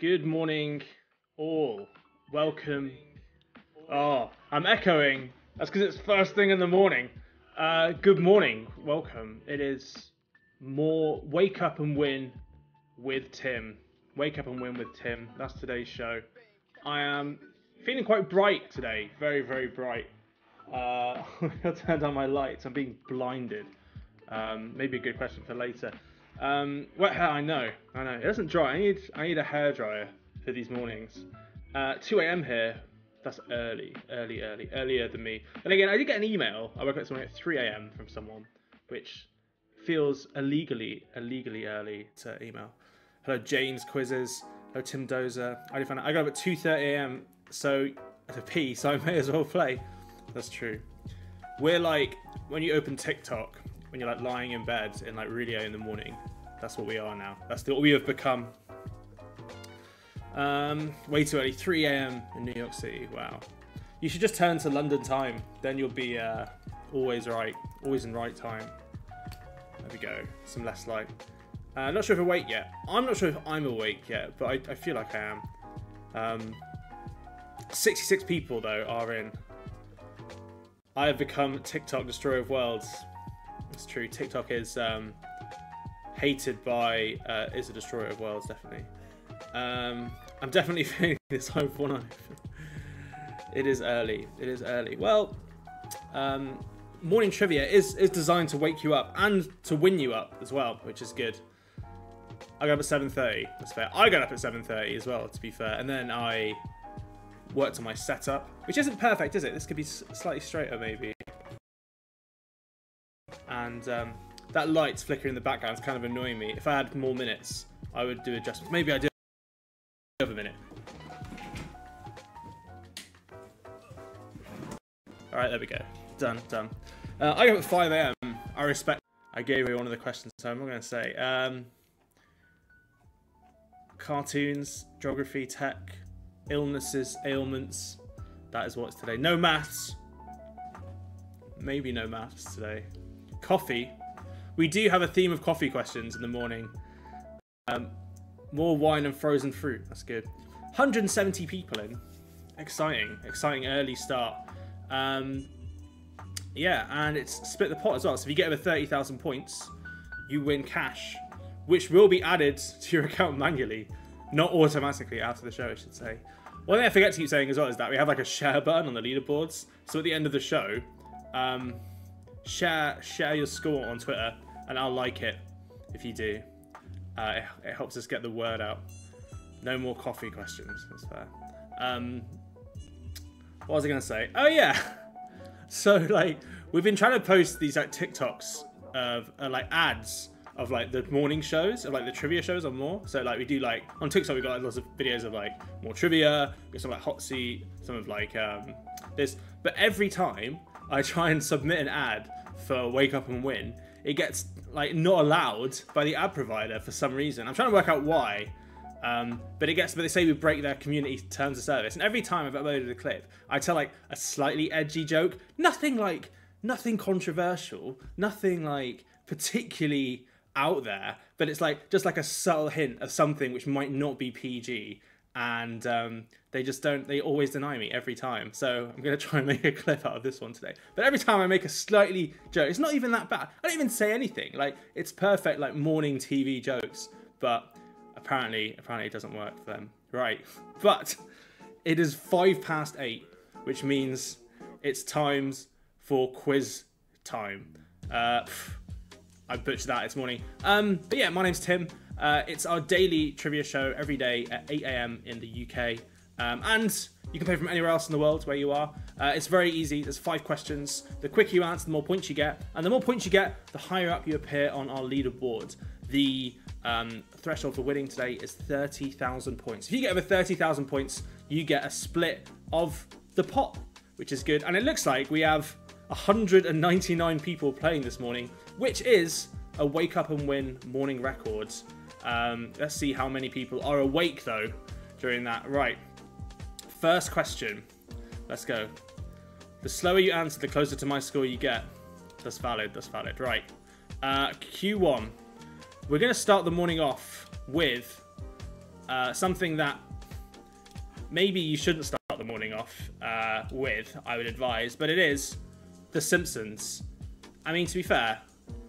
Good morning, all. Welcome. Oh, I'm echoing. That's because it's first thing in the morning. Good morning. Welcome. It is more Wake Up and Win with Tim. Wake Up and Win with Tim. That's today's show. I am feeling quite bright today. Very, very bright. I'll turn down my lights. I'm being blinded. Maybe a good question for later. Wet hair, I know. It doesn't dry. I need a hairdryer for these mornings. 2 a.m. here. That's earlier than me. And again, I did get an email. I woke up this morning at 3 a.m. from someone, which feels illegally early to email. Hello, Jane's Quizzes. Hello, Tim Dozer. I got up at 2:30 a.m. so to pee, so I may as well play. That's true. We're like when you open TikTok. When you're like lying in bed in like really early in the morning. That's what we are now. That's what we have become. Way too early. 3 a.m. in New York City. Wow. You should just turn to London time. Then you'll be always right. Always in right time. There we go. Some less light. Not sure if I'm awake yet. I'm not sure if I'm awake yet, but I feel like I am. 66 people though are in. I have become TikTok Destroyer of Worlds. It's true. TikTok is hated by is a destroyer of worlds, definitely. I'm definitely feeling this hope one eye. It is early. Well, morning trivia is designed to wake you up and to win you up as well, which is good. I got up at 7:30. That's fair. I got up at 7:30 as well, to be fair, and then I worked on my setup, which isn't perfect, is it? This could be slightly straighter, maybe. And that light's flickering in the background is kind of annoying me. If I had more minutes, I would do adjustments. Maybe I do have a minute. Alright, there we go. Done. I got up at 5 a.m. I gave you one of the questions, so I'm not going to say. Cartoons, geography, tech, illnesses, ailments. That is what's today. No maths. Maybe no maths today. Coffee. We do have a theme of coffee questions in the morning. More wine and frozen fruit. That's good. 170 people in. Exciting early start. Yeah, and it's split the pot as well. So if you get over 30,000 points, you win cash, which will be added to your account manually, not automatically after the show, I should say. One thing I forget to keep saying as well is that we have like a share button on the leaderboards. So at the end of the show, share your score on Twitter, and I'll like it if you do. It helps us get the word out. No more coffee questions. That's fair. What was I gonna say? Oh yeah. So like we've been trying to post these like TikToks of like ads of like the morning shows, of like the trivia shows on MOAR. So like we do like on TikTok we got like, lots of videos of like MOAR Trivia, we got some like hot seat, some of like this. But every time I try and submit an ad for Wake Up and Win, it gets like not allowed by the ad provider for some reason. I'm trying to work out why, but they say we break their community terms of service. And every time I've uploaded a clip, I tell like a slightly edgy joke, nothing controversial, nothing like particularly out there, but it's like just like a subtle hint of something which might not be PG. And they always deny me every time. So I'm going to try and make a clip out of this one today. But every time I make a slightly joke, it's not even that bad. I don't even say anything. Like, it's perfect, like, morning TV jokes. But apparently it doesn't work for them. Right. But it is 8:05, which means it's time for quiz time. I butchered that this morning. But yeah, my name's Tim. It's our daily trivia show every day at 8 a.m. in the UK. And you can play from anywhere else in the world where you are. It's very easy. There's 5 questions. The quicker you answer, the more points you get. And the more points you get, the higher up you appear on our leaderboard. The threshold for winning today is 30,000 points. If you get over 30,000 points, you get a split of the pot, which is good. And it looks like we have 199 people playing this morning, which is a Wake Up and Win morning record. Let's see how many people are awake though during that. Right, first question. Let's go. The slower you answer, the closer to my score you get. That's valid. Right. Q1. We're going to start the morning off with something that maybe you shouldn't start the morning off with, I would advise, but it is The Simpsons. I mean, to be fair,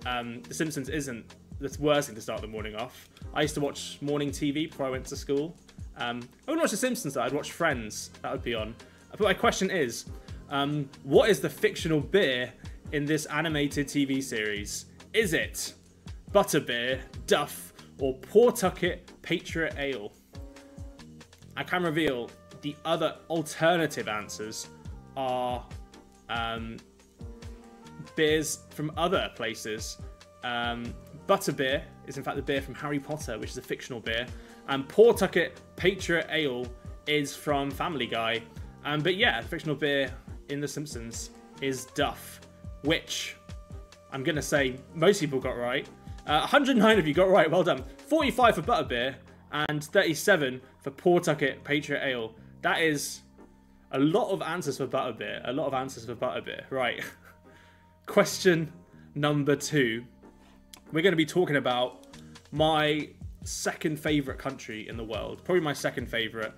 The Simpsons isn't the worst thing to start the morning off. I used to watch morning TV before I went to school. I wouldn't watch The Simpsons though, I'd watch Friends, that would be on. But my question is, what is the fictional beer in this animated TV series? Is it Butterbeer, Duff, or Pawtucket Patriot Ale? I can reveal the other alternative answers are beers from other places. Butterbeer is in fact the beer from Harry Potter, which is a fictional beer, and Pawtucket Patriot Ale is from Family Guy. But yeah, the fictional beer in The Simpsons is Duff, which I'm gonna say most people got right. 109 of you got right, well done. 45 for Butterbeer and 37 for Pawtucket Patriot Ale. That is a lot of answers for Butterbeer, Right. Question number 2. We're going to be talking about my second favourite country in the world. Probably my second favourite.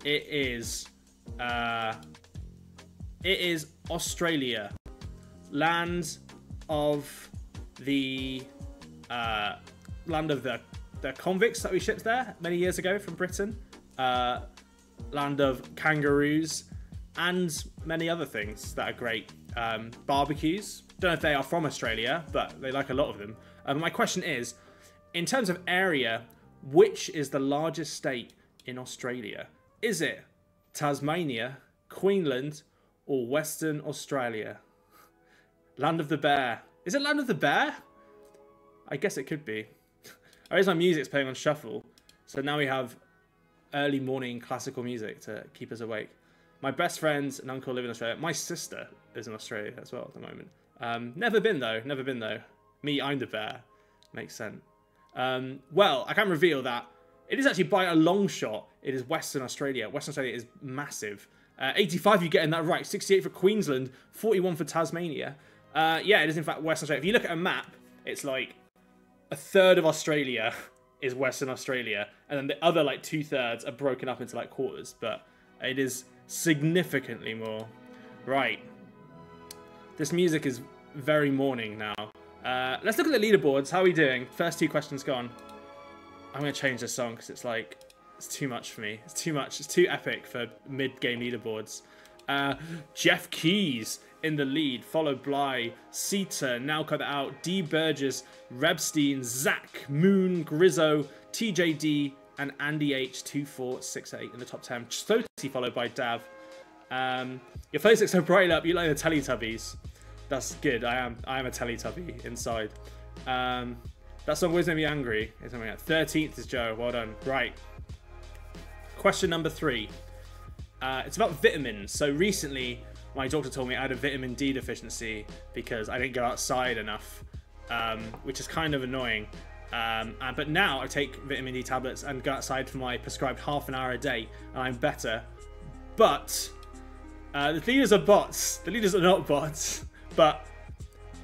It is Australia. Land of the convicts that we shipped there many years ago from Britain. Land of kangaroos and many other things that are great. Barbecues. Don't know if they are from Australia, but they like a lot of them. My question is, in terms of area, which is the largest state in Australia? Is it Tasmania, Queensland, or Western Australia? Land of the Bear. Is it Land of the Bear? I guess it could be. I realize my music's playing on shuffle, so now we have early morning classical music to keep us awake. My best friends and uncle live in Australia. My sister is in Australia as well at the moment. Never been though. Me, I'm the bear. Makes sense. Well, I can reveal that it is actually by a long shot. It is Western Australia. Western Australia is massive. 85, you're getting that right. 68 for Queensland. 41 for Tasmania. Yeah, it is in fact Western Australia. If you look at a map, it's like a third of Australia is Western Australia, and then the other like 2/3 are broken up into like quarters. But it is significantly more. Right. This music is very morning now. Let's look at the leaderboards. How are we doing? First 2 questions gone. I'm going to change this song because it's like, it's too much for me. It's too much. It's too epic for mid-game leaderboards. Jeff Keys in the lead, followed by Sita, Now Cut It Out, D. Burgess, Rebstein, Zach, Moon, Grizzo, TJD, and Andy H2468 in the top 10. Totally followed by Dav. Your face looks so bright up. You like the Teletubbies. That's good. I am a Teletubby inside. That song always made me angry. It's 13th is Joe. Well done. Right. Question number 3. It's about vitamins. So recently, my doctor told me I had a vitamin D deficiency because I didn't go outside enough, which is kind of annoying. But now I take vitamin D tablets and go outside for my prescribed half an hour a day, and I'm better. But the leaders are bots. The leaders are not bots, but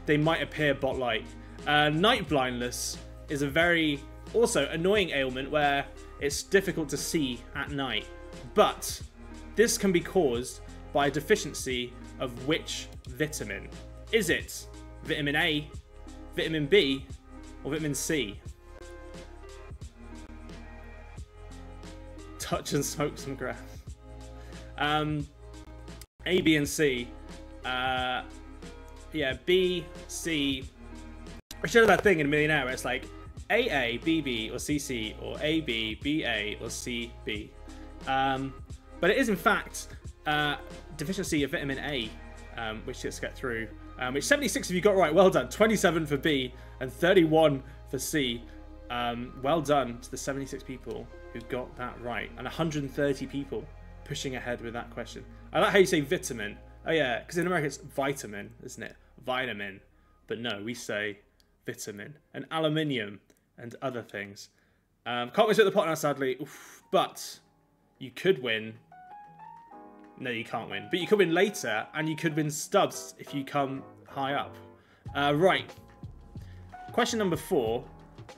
they might appear bot-like. Night blindness is a very also annoying ailment where it's difficult to see at night. But this can be caused by a deficiency of which vitamin? Is it vitamin A, vitamin B, or vitamin C? Touch and smoke some grass. A, B, and C. Yeah, B, C. I showed that thing in Millionaire where it's like AA, BB, or CC, or AB, BA, or CB. But it is in fact deficiency of vitamin A, which let's get through. Which 76 of you got right. Well done. 27 for B and 31 for C. Well done to the 76 people who got that right, and 130 people pushing ahead with that question. I like how you say vitamin. Oh yeah, because in America it's vitamin, isn't it? Vitamin. But no, we say vitamin. And aluminium and other things. Can't win at the pot now, sadly. Oof. But you could win. No, you can't win. But you could win later, and you could win stubs if you come high up. Right. Question number 4.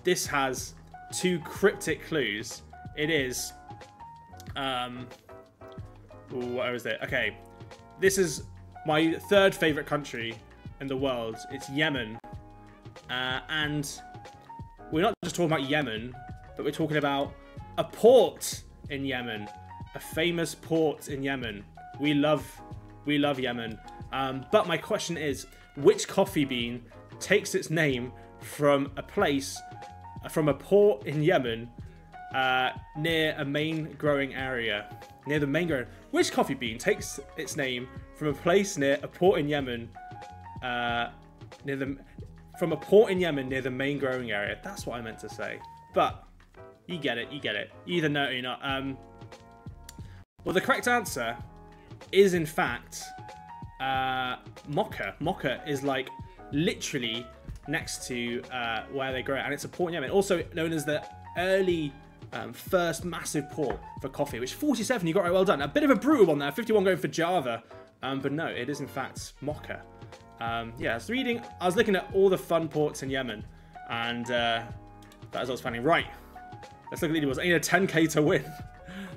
This has 2 cryptic clues. It is. Where is it? Okay, this is my third favorite country in the world. It's Yemen, and we're not just talking about Yemen, but we're talking about a port in Yemen, a famous port in Yemen. We love Yemen. But my question is, which coffee bean takes its name from a place, from a port in Yemen, near a main growing area? Near the main growing. Which coffee bean takes its name from a place near a port in Yemen, from a port in Yemen near the main growing area? That's what I meant to say. But you get it. You either know it or you're not. Well, the correct answer is in fact Mocha. Mocha is like literally next to where they grow it, and it's a port in Yemen, also known as the early first massive port for coffee, which 47, you got right, well done. A bit of a brutal one there, 51 going for Java, but no, it is in fact Mocha. Yeah, I was looking at all the fun ports in Yemen, and that is what I was finding. Right, let's look at the leaderboards. I need a 10k to win.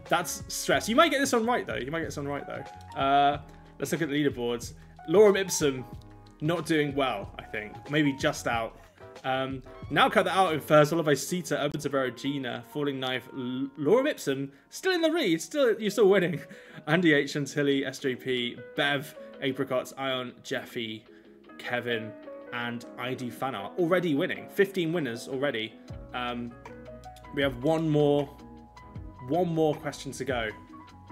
That's stress. You might get this one right though. Let's look at the leaderboards. Lorem Ipsum not doing well, I think. Maybe just out. Now cut that out in first, followed by Sita, Butterbeer, Gina, Falling Knife, Lorem Ipsum, still in the lead, you're still winning. Andy H, Chantilly, SJP, Bev, Apricots, Ion, Jeffy, Kevin, and ID Fanart already winning. 15 winners already. We have one more question to go,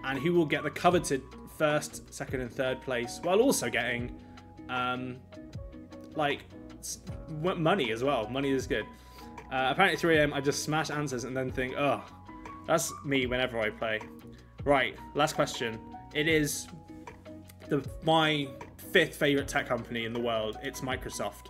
and who will get the coveted first, second, and third place, while also getting like money as well. Money is good. Apparently at 3 AM I just smash answers and then think, oh, that's me whenever I play. Right, last question. It is my 5th favorite tech company in the world. It's Microsoft.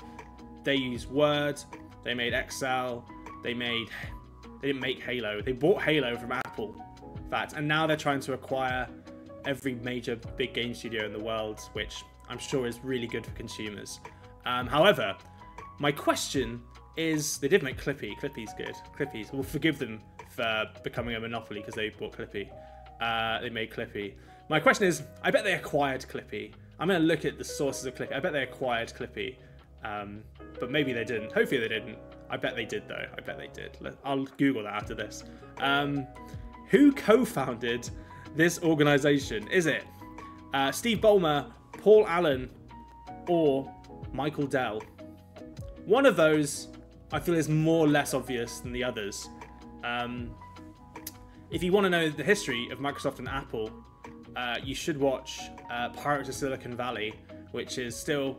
They use Word, they made Excel, they didn't make Halo. They bought Halo from Apple, in fact, and now they're trying to acquire every major big game studio in the world, which I'm sure is really good for consumers. However, my question is, they did make Clippy. Clippy's good. Clippy's, we'll forgive them for becoming a monopoly because they bought Clippy. They made Clippy. My question is, I bet they acquired Clippy. I'm going to look at the sources of Clippy. I bet they acquired Clippy, but maybe they didn't. Hopefully they didn't. I bet they did though. I bet they did. I'll Google that after this. Who co-founded this organization? Is it Steve Ballmer, Paul Allen, or Michael Dell? One of those I feel is more or less obvious than the others. If you want to know the history of Microsoft and Apple, you should watch Pirates of Silicon Valley, which is still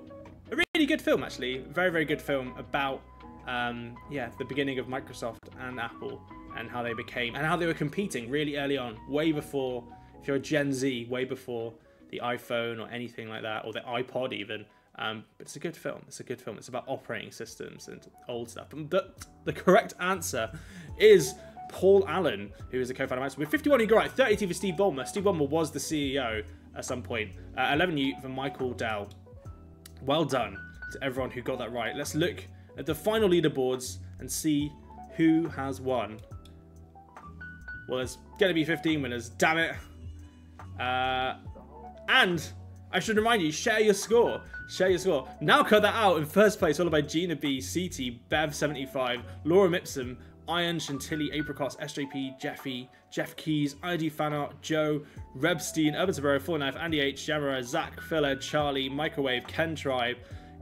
a really good film, actually. Very, very good film about the beginning of Microsoft and Apple, and how they became, and how they were competing really early on, way before, if you're a Gen Z, way before the iPhone or anything like that, or the iPod even. But it's a good film. It's a good film. It's about operating systems and old stuff. But the correct answer is Paul Allen, who is a co-founder of Microsoft. With 51, you got right. 32 for Steve Ballmer. Steve Ballmer was the CEO at some point. 11 for Michael Dell. Well done to everyone who got that right. Let's look at the final leaderboards and see who has won. Well, there's going to be 15 winners. Damn it. And I should remind you, share your score. Share your score. Now cut that out in first place, followed by Gina B, CT, Bev75, Laura Ipsum, Iron, Chantilly, Apricots, SJP, Jeffy, Jeff Keys, ID Fanart, Joe, Rebstein, Urban Sabero, Four Knife, Andy H, Jamara, Zach, Philed, Charlie, Microwave, Ken Tribe,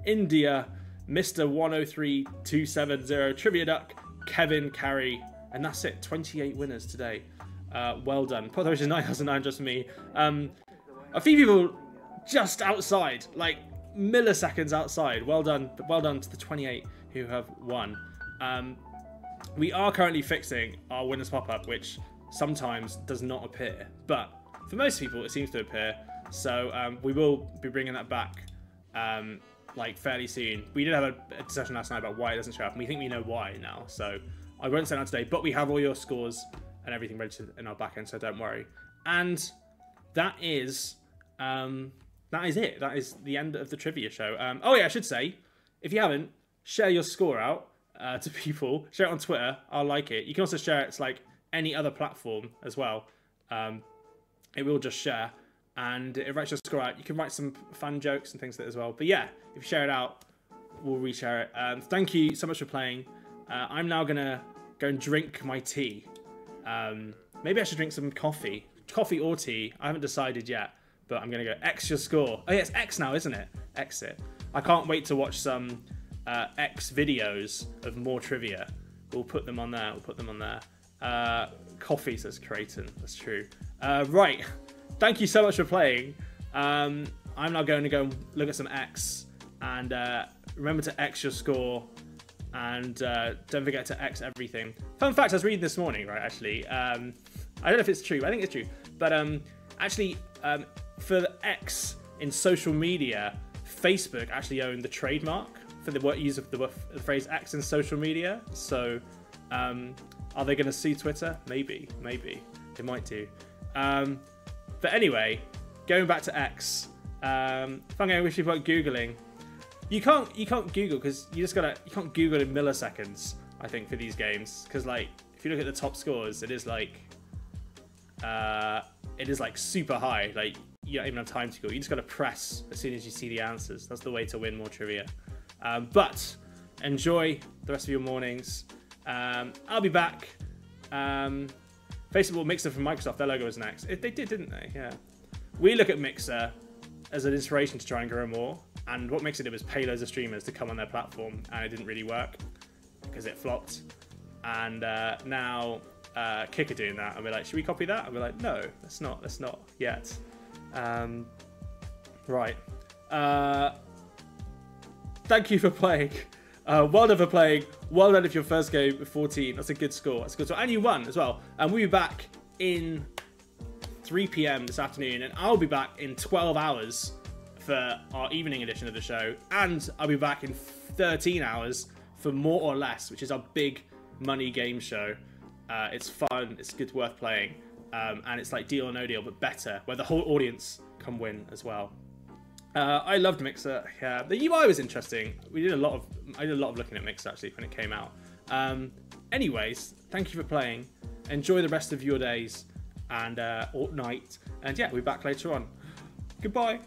India, Mr. 103270, Trivia Duck, Kevin, Carrie, and that's it. 28 winners today. Well done. Which is 9,009 just for me. A few people just outside, like milliseconds outside. Well done to the 28 who have won. We are currently fixing our winners pop-up, which sometimes does not appear, but for most people it seems to appear. So we will be bringing that back like fairly soon. We did have a discussion last night about why it doesn't show up, and we think we know why now. So I won't say that today, but we have all your scores and everything registered in our backend, so don't worry. And that is it. That is the end of the trivia show. Oh yeah, I should say, if you haven't, share your score out to people. Share it on Twitter. I'll like it. You can also share it to like any other platform as well. It will just share, and it writes your score out. You can write some fun jokes and things like that as well. But yeah, if you share it out, we'll reshare it. Thank you so much for playing. I'm now gonna go and drink my tea. Maybe I should drink some coffee or tea. I haven't decided yet, but I'm gonna go X your score. Oh yeah, it's X now, isn't it? Exit. I can't wait to watch some X videos of more trivia. We'll put them on there. Coffee, says Creighton. That's true. Right. Thank you so much for playing. I'm now going to go and look at some X. And remember to X your score. And don't forget to X everything. Fun fact I was reading this morning, right, actually. I don't know if it's true. I think it's true. But actually, for the X in social media, Facebook actually owned the trademark for the use of the phrase X in social media. So are they going to sue Twitter? Maybe. They might do. But anyway, going back to X, fun game which people are Googling. You can't Google because you can't Google in milliseconds, I think, for these games. Because like if you look at the top scores, it is like super high. Like you don't even have time to Google. You just gotta press as soon as you see the answers. That's the way to win more trivia. But enjoy the rest of your mornings. I'll be back. Facebook Mixer from Microsoft, their logo was next. They did, didn't they? Yeah. We look at Mixer as an inspiration to try and grow more. And what Mixer did was pay loads of streamers to come on their platform, and it didn't really work because it flopped. And now Kick are doing that, and we're like, should we copy that? And we're like, no, let's not yet. Right. Thank you for playing. Well done for playing. Well done if your first game with 14. That's a good score. And you won as well. And we'll be back in 3 p.m. this afternoon. And I'll be back in 12 hours for our evening edition of the show. And I'll be back in 13 hours for More or Less, which is our big money game show. It's fun. It's good, worth playing. And it's like Deal or No Deal, but better, where the whole audience can win as well. I loved Mixer. Yeah, the UI was interesting. I did a lot of looking at Mixer actually when it came out. Anyways, thank you for playing. Enjoy the rest of your days and or night. And yeah, we'll be back later on. Goodbye.